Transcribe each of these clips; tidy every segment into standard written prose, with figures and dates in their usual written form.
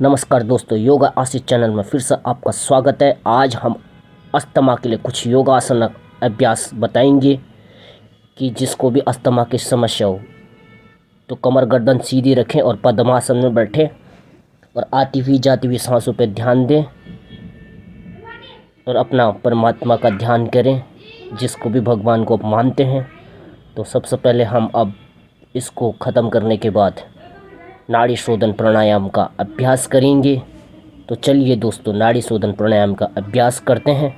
नमस्कार दोस्तों, योगा आशीष चैनल में फिर से आपका स्वागत है। आज हम अस्थमा के लिए कुछ योगासन अभ्यास बताएंगे कि जिसको भी अस्थमा की समस्या हो तो कमर गर्दन सीधी रखें और पद्मासन में बैठें और आती हुई जाती हुई सांसों पर ध्यान दें और अपना परमात्मा का ध्यान करें, जिसको भी भगवान को मानते हैं। तो सबसे पहले हम अब इसको ख़त्म करने के बाद नाड़ी शोधन प्राणायाम का अभ्यास करेंगे। तो चलिए दोस्तों, नाड़ी शोधन प्राणायाम का अभ्यास करते हैं।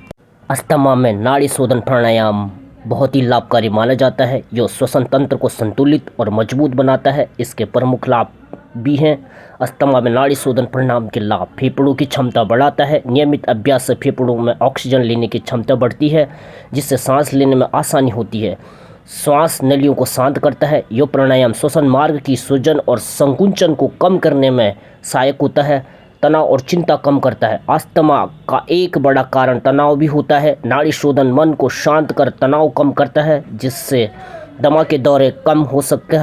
अस्थमा में नाड़ी शोधन प्राणायाम बहुत ही लाभकारी माना जाता है। यह श्वसन तंत्र को संतुलित और मजबूत बनाता है। इसके प्रमुख लाभ भी हैं। अस्थमा में नाड़ी शोधन प्राणायाम के लाभ: फेफड़ों की क्षमता बढ़ाता है। नियमित अभ्यास से फेफड़ों में ऑक्सीजन लेने की क्षमता बढ़ती है, जिससे सांस लेने में आसानी होती है। श्वास नलियों को शांत करता है। यह प्राणायाम श्वसन मार्ग की सूजन और संकुचन को कम करने में सहायक होता है। तनाव और चिंता कम करता है। अस्थमा का एक बड़ा कारण तनाव भी होता है। नाड़ी शोधन मन को शांत कर तनाव कम करता है, जिससे दमा के दौरे कम हो सकते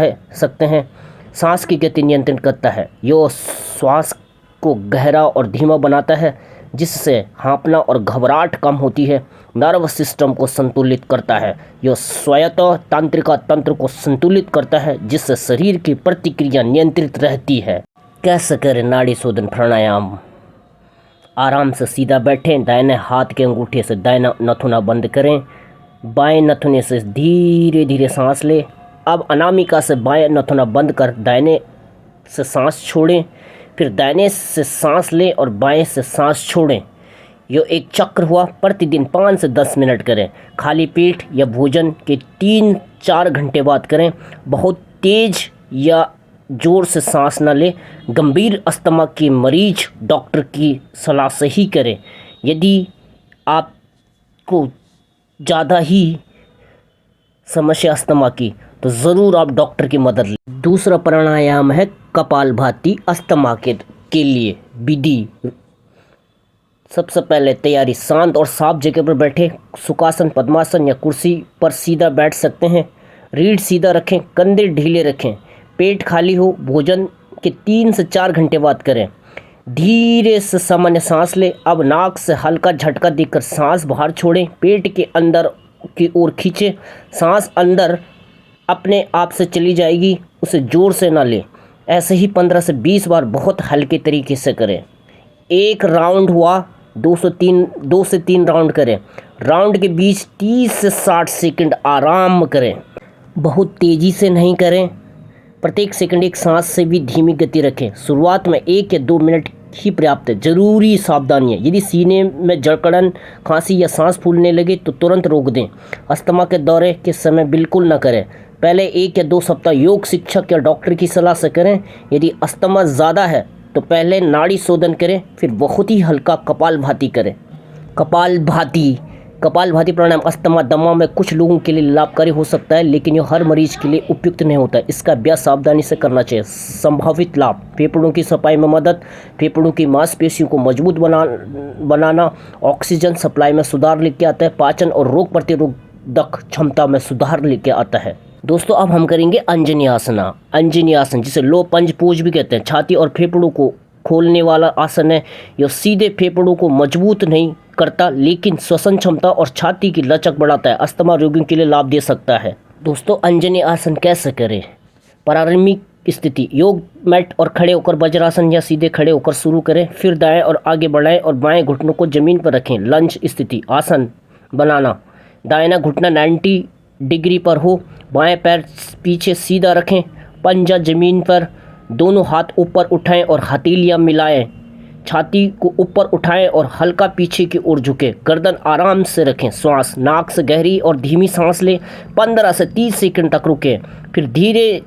हैं। सांस की गति नियंत्रित करता है। यह श्वास को गहरा और धीमा बनाता है, जिससे हाँफना और घबराहट कम होती है। नर्वस सिस्टम को संतुलित करता है। यह स्वायत्त तंत्रिका तंत्र को संतुलित करता है, जिससे शरीर की प्रतिक्रिया नियंत्रित रहती है। कैसे करें नाड़ी शोधन प्राणायाम? आराम से सीधा बैठें। दाहिने हाथ के अंगूठे से दाहिना नथुना बंद करें। बाएं नथुने से धीरे धीरे सांस लें। अब अनामिका से बाएं नथुना बंद कर दाहिने से सांस छोड़ें। फिर दाहिने से सांस लें और बाएं से सांस छोड़ें। यह एक चक्र हुआ। प्रतिदिन 5 से 10 मिनट करें। खाली पेट या भोजन के 3-4 घंटे बाद करें। बहुत तेज या जोर से सांस न लें। गंभीर अस्थमा के मरीज डॉक्टर की सलाह से ही करें। यदि आपको ज़्यादा ही समस्या अस्थमा की तो ज़रूर आप डॉक्टर की मदद लें। दूसरा प्राणायाम है कपालभाति। अस्थमा के लिए विधि: सबसे पहले तैयारी: शांत और साफ जगह पर बैठे। सुखासन, पद्मासन या कुर्सी पर सीधा बैठ सकते हैं। रीढ़ सीधा रखें, कंधे ढीले रखें। पेट खाली हो। भोजन के 3 से 4 घंटे बाद करें। धीरे से सामान्य सांस लें। अब नाक से हल्का झटका देकर सांस बाहर छोड़ें। पेट के अंदर की ओर खींचें। सांस अंदर अपने आप से चली जाएगी, उसे जोर से ना लें। ऐसे ही 15 से 20 बार बहुत हल्के तरीके से करें। एक राउंड हुआ, 2 से 3 राउंड करें। राउंड के बीच 30 से 60 सेकंड आराम करें। बहुत तेज़ी से नहीं करें। प्रत्येक सेकंड एक सांस से भी धीमी गति रखें। शुरुआत में 1 या 2 मिनट ही पर्याप्त है। जरूरी सावधानियाँ: यदि सीने में जकड़न, खांसी या सांस फूलने लगे तो तुरंत रोक दें। अस्थमा के दौरे के समय बिल्कुल न करें। पहले 1 या 2 सप्ताह योग शिक्षक या डॉक्टर की सलाह से करें। यदि अस्थमा ज़्यादा है तो पहले नाड़ी शोधन करें, फिर बहुत ही हल्का कपालभाति करें। कपालभाति प्राणायाम अस्थमा दमा में कुछ लोगों के लिए लाभकारी हो सकता है, लेकिन यह हर मरीज के लिए उपयुक्त नहीं होता है। इसका अभ्यास सावधानी से करना चाहिए। संभावित लाभ: फेफड़ों की सफाई में मदद, फेफड़ों की मांसपेशियों को मजबूत बनाना, ऑक्सीजन सप्लाई में सुधार लेके आता है, पाचन और रोग प्रतिरोधक क्षमता में सुधार लेके आता है। दोस्तों, अब हम करेंगे अंजनी आसना। अंजनी आसन, जिसे लो पंज पोज भी कहते हैं, छाती और फेफड़ों को खोलने वाला आसन है। यह सीधे फेफड़ों को मजबूत नहीं करता, लेकिन श्वसन क्षमता और छाती की लचक बढ़ाता है। अस्थमा रोगियों के लिए लाभ दे सकता है। दोस्तों, अंजनी आसन कैसे करें? प्रारंभिक स्थिति: योग मैट और खड़े होकर वज्रासन या सीधे खड़े होकर शुरू करें। फिर दाएं और आगे बढ़ाएं और बाएं घुटनों को जमीन पर रखें। लंज स्थिति: आसन बनाना। दाहिना घुटना 90 डिग्री पर हो। बाएं पैर पीछे सीधा रखें। पंजा जमीन पर। दोनों हाथ ऊपर उठाएं और हथेलियां मिलाएं। छाती को ऊपर उठाएं और हल्का पीछे की ओर झुकें। गर्दन आराम से रखें। श्वास नाक से गहरी और धीमी सांस लें। 15 से 30 सेकंड तक रुकें, फिर धीरे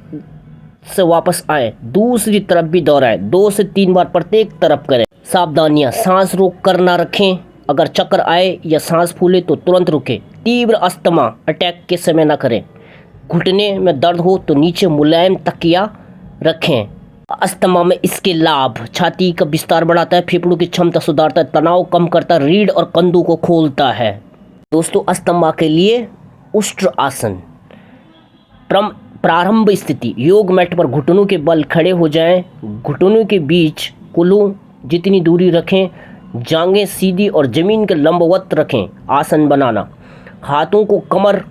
से वापस आएं। दूसरी तरफ भी दोहराएं। 2 से 3 बार प्रत्येक तरफ करें। सावधानियां: सांस रोक कर ना रखें। अगर चक्कर आए या सांस फूले तो तुरंत रुकें। तीव्र अस्थमा अटैक के समय न करें। घुटने में दर्द हो तो नीचे मुलायम तकिया रखें। अस्थमा में इसके लाभ: छाती का विस्तार बढ़ाता है, फेफड़ों की क्षमता सुधारता है, तनाव कम करता है, रीढ़ और कंधों को खोलता है। दोस्तों, अस्थमा के लिए उष्ट्र आसन। प्रारंभ स्थिति: योग मैट पर घुटनों के बल खड़े हो जाएं। घुटनों के बीच कुल्हों जितनी दूरी रखें, जांघें सीधी और ज़मीन के लंबवत रखें। आसन बनाना, हाथों को कमर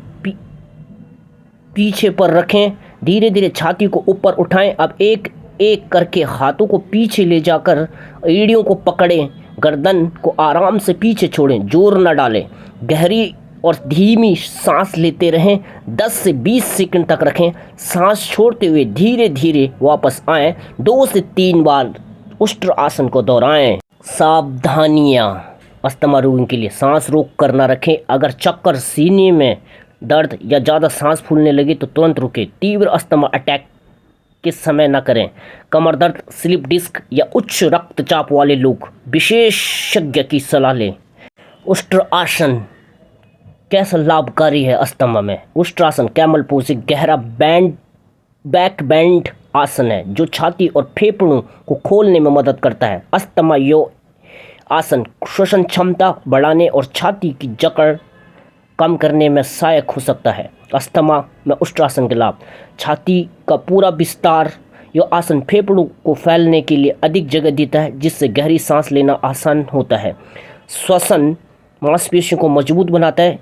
पीछे पर रखें, धीरे धीरे छाती को ऊपर उठाएं। अब एक एक करके हाथों को पीछे ले जाकर एड़ियों को पकड़ें, गर्दन को आराम से पीछे छोड़ें, जोर न डालें। गहरी और धीमी सांस लेते रहें, 10 से 20 सेकंड तक रखें। सांस छोड़ते हुए धीरे धीरे वापस आएं। 2 से 3 बार उष्ट्र आसन को दोहराएं। सावधानियाँ, अस्थमा रोगियों के लिए सांस रोक कर न रखें। अगर चक्कर, सीने में दर्द या ज़्यादा सांस फूलने लगे तो तुरंत रुकें। तीव्र अस्थमा अटैक के समय न करें। कमर दर्द, स्लिप डिस्क या उच्च रक्तचाप वाले लोग विशेषज्ञ की सलाह लें। उष्ट्र आसन कैसा लाभकारी है अस्थमा में? उष्ट्रासन कैमल पोज एक गहरा बैक बैंड आसन है जो छाती और फेफड़ों को खोलने में मदद करता है। अस्थमा यो आसन श्वसन क्षमता बढ़ाने और छाती की जकड़ कम करने में सहायक हो सकता है। अस्थमा में उष्ट्रासन के लाभ: छाती का पूरा विस्तार। यह आसन फेफड़ों को फैलने के लिए अधिक जगह देता है, जिससे गहरी सांस लेना आसान होता है। श्वसन मांसपेशियों को मजबूत बनाता है।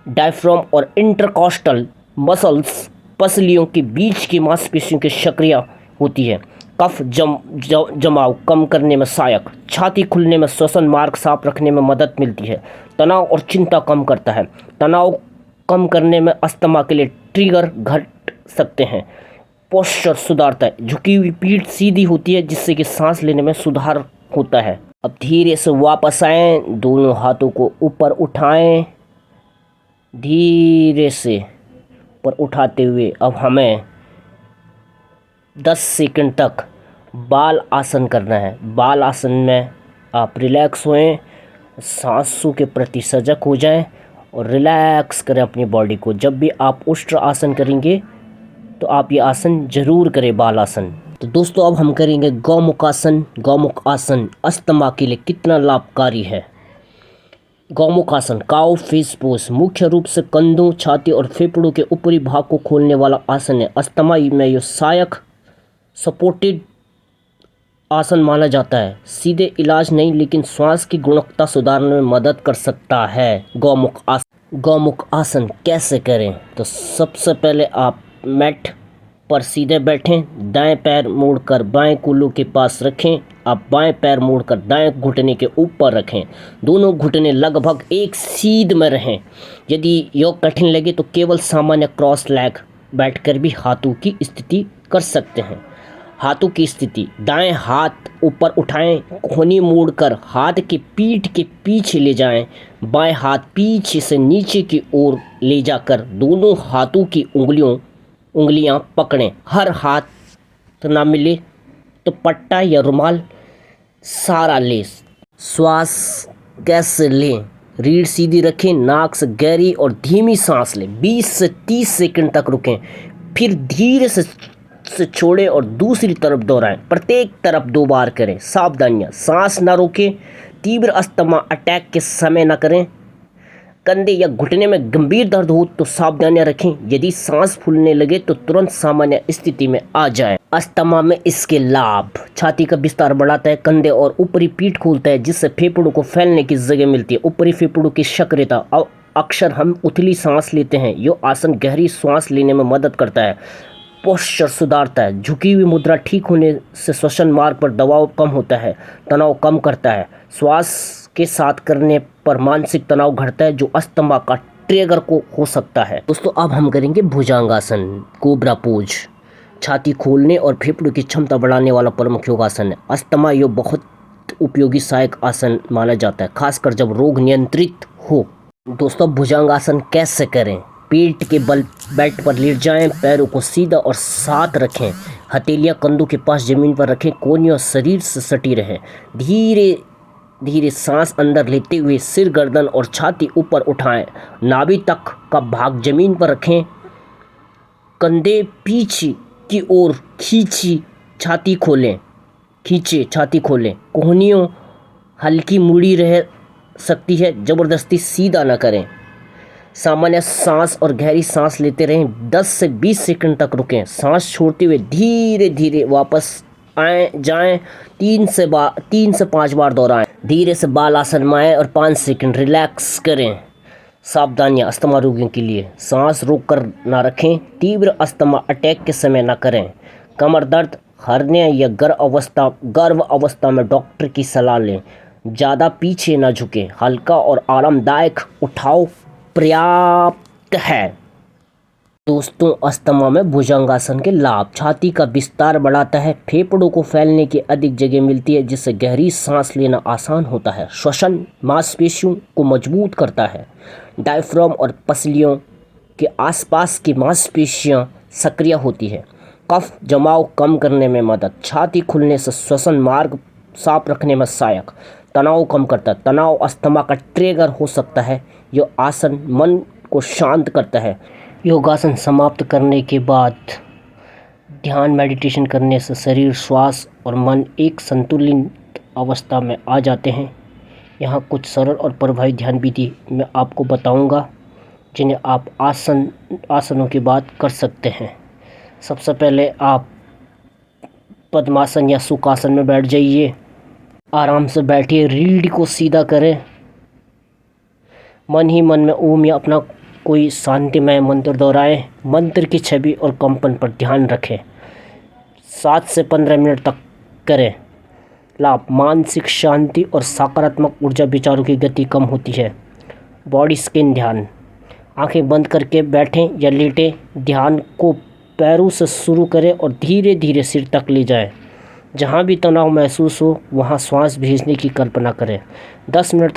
डायफ्राम और इंटरकॉस्टल मसल्स पसलियों के बीच की मांसपेशियों की सक्रिय होती है। कफ जमाव कम करने में सहायक। छाती खुलने में श्वसन मार्ग साफ रखने में मदद मिलती है। तनाव और चिंता कम करता है। तनाव कम करने में अस्थमा के लिए ट्रिगर घट सकते हैं। पोस्चर सुधारता है। झुकी हुई पीठ सीधी होती है, जिससे कि सांस लेने में सुधार होता है। अब धीरे से वापस आएं, दोनों हाथों को ऊपर उठाएं, धीरे से ऊपर उठाते हुए अब हमें 10 सेकंड तक बाल आसन करना है। बाल आसन में आप रिलैक्स होएं, सांसों के प्रति सजग हो जाएं और रिलैक्स करें अपनी बॉडी को। जब भी आप उष्ट्र आसन करेंगे तो आप ये आसन जरूर करें, बाल आसन। तो दोस्तों अब हम करेंगे गौमुख आसन। गौमुख आसन अस्थमा के लिए कितना लाभकारी है। गौमुख आसन काउ फिश पोज मुख्य रूप से कंधों, छाती और फेफड़ों के ऊपरी भाग को खोलने वाला आसन है। अस्थमा में यह सहायक सपोर्टेड आसन माना जाता है। सीधे इलाज नहीं, लेकिन श्वास की गुणवत्ता सुधारने में मदद कर सकता है। गौमुख आसन कैसे करें? तो सबसे पहले आप मैट पर सीधे बैठें, दाएं पैर मोड़कर बाएं कूल्हों के पास रखें। आप बाएं पैर मोड़कर दाएं घुटने के ऊपर रखें। दोनों घुटने लगभग एक सीध में रहें। यदि योग कठिन लगे तो केवल सामान्य क्रॉस लेग बैठकर भी हाथों की स्थिति कर सकते हैं। हाथों की स्थिति: दाएं हाथ ऊपर उठाएं, कोहनी मोड़कर हाथ के पीठ के पीछे ले जाएं। बाएं हाथ पीछे से नीचे की ओर ले जाकर दोनों हाथों की उंगलियां पकड़ें। हर हाथ ना मिले तो पट्टा या रुमाल सहारा लें। श्वास कैसे लें? रीढ़ सीधी रखें, नाक से गहरी और धीमी सांस लें, 20 से 30 सेकंड तक रुकें, फिर धीरे से छोड़ें और दूसरी तरफ दोहराएं। प्रत्येक तरफ 2 बार करें। सावधानियां: सांस न रोकें, तीव्र अस्थमा अटैक के समय न करें। कंधे या घुटने में गंभीर दर्द हो तो सावधानियां रखें। यदि सांस फूलने लगे तो तुरंत सामान्य स्थिति में आ जाए। अस्थमा में इसके लाभ: छाती का विस्तार बढ़ाता है, कंधे और ऊपरी पीठ खोलता है, जिससे फेफड़ों को फैलने की जगह मिलती है। ऊपरी फेफड़ों की सक्रियता: अक्सर हम उथली सांस लेते हैं, यो आसन गहरी सांस लेने में मदद करता है। पोस्चर सुधारता है, झुकी हुई मुद्रा ठीक होने से श्वसन मार्ग पर दबाव कम होता है, तनाव कम करता है। श्वास के साथ करने पर मानसिक तनाव घटता है, जो अस्थमा का ट्रिगर को हो सकता है। दोस्तों अब हम करेंगे भुजंगासन, कोबरा पोज। छाती खोलने और फेफड़ों की क्षमता बढ़ाने वाला प्रमुख योगासन है। अस्थमा यो बहुत उपयोगी सहायक आसन माना जाता है, खासकर जब रोग नियंत्रित हो। दोस्तों भुजंगासन कैसे करें? पेट के बल बेड पर लेट जाएं, पैरों को सीधा और साथ रखें, हथेलियां कंधों के पास जमीन पर रखें, कोहनियां शरीर से सटी रहें। धीरे धीरे सांस अंदर लेते हुए सिर, गर्दन और छाती ऊपर उठाएं, नाभि तक का भाग जमीन पर रखें, कंधे पीछे की ओर खींचे, छाती खोलें, कोहनियों हल्की मुड़ी रह सकती है, जबरदस्ती सीधा न करें। सामान्य सांस और गहरी सांस लेते रहें, 10 से 20 सेकंड तक रुकें, सांस छोड़ते हुए धीरे धीरे वापस आए जाएं, 3 से 5 बार दोहराएं। धीरे से बाल आसनमाएं और 5 सेकंड रिलैक्स करें। सावधानियां अस्थमा रोगियों के लिए, सांस रोककर ना रखें, तीव्र अस्थमा अटैक के समय ना करें। कमर दर्द, हर्निया या गर्भ अवस्था में डॉक्टर की सलाह लें। ज़्यादा पीछे ना झुकें, हल्का और आरामदायक उठाव पर्याप्त है। दोस्तों, अस्थमा में भुजंगासन के लाभ। छाती का विस्तार बढ़ाता है, फेफड़ों को फैलने की अधिक जगह मिलती है जिससे गहरी सांस लेना आसान होता है। श्वसन मांसपेशियों को मजबूत करता है। डायफ्राम और पसलियों के आसपास की मांसपेशियां सक्रिय होती है। कफ जमाव कम करने में मदद। छाती खुलने से श्वसन मार्ग साफ रखने में सहायक। तनाव कम करता है। तनाव अस्थमा का ट्रिगर हो सकता है। यह आसन मन को शांत करता है। योगासन समाप्त करने के बाद ध्यान मेडिटेशन करने से शरीर, श्वास और मन एक संतुलित अवस्था में आ जाते हैं। यहाँ कुछ सरल और प्रभावी ध्यान विधि मैं आपको बताऊंगा जिन्हें आप आसनों के बाद कर सकते हैं। सबसे पहले आप पद्मासन या सुखासन में बैठ जाइए। आराम से बैठिए, रीढ़ को सीधा करें। मन ही मन में ओम या अपना कोई शांतिमय मंत्र दोहराएं। मंत्र की छवि और कंपन पर ध्यान रखें। 7 से 15 मिनट तक करें। लाभ: मानसिक शांति और सकारात्मक ऊर्जा, विचारों की गति कम होती है। बॉडी स्कैन ध्यान: आंखें बंद करके बैठें या लेटें। ध्यान को पैरों से शुरू करें और धीरे धीरे सिर तक ले जाएं। जहां भी तनाव महसूस हो वहां श्वास भेजने की कल्पना करें। 10 मिनट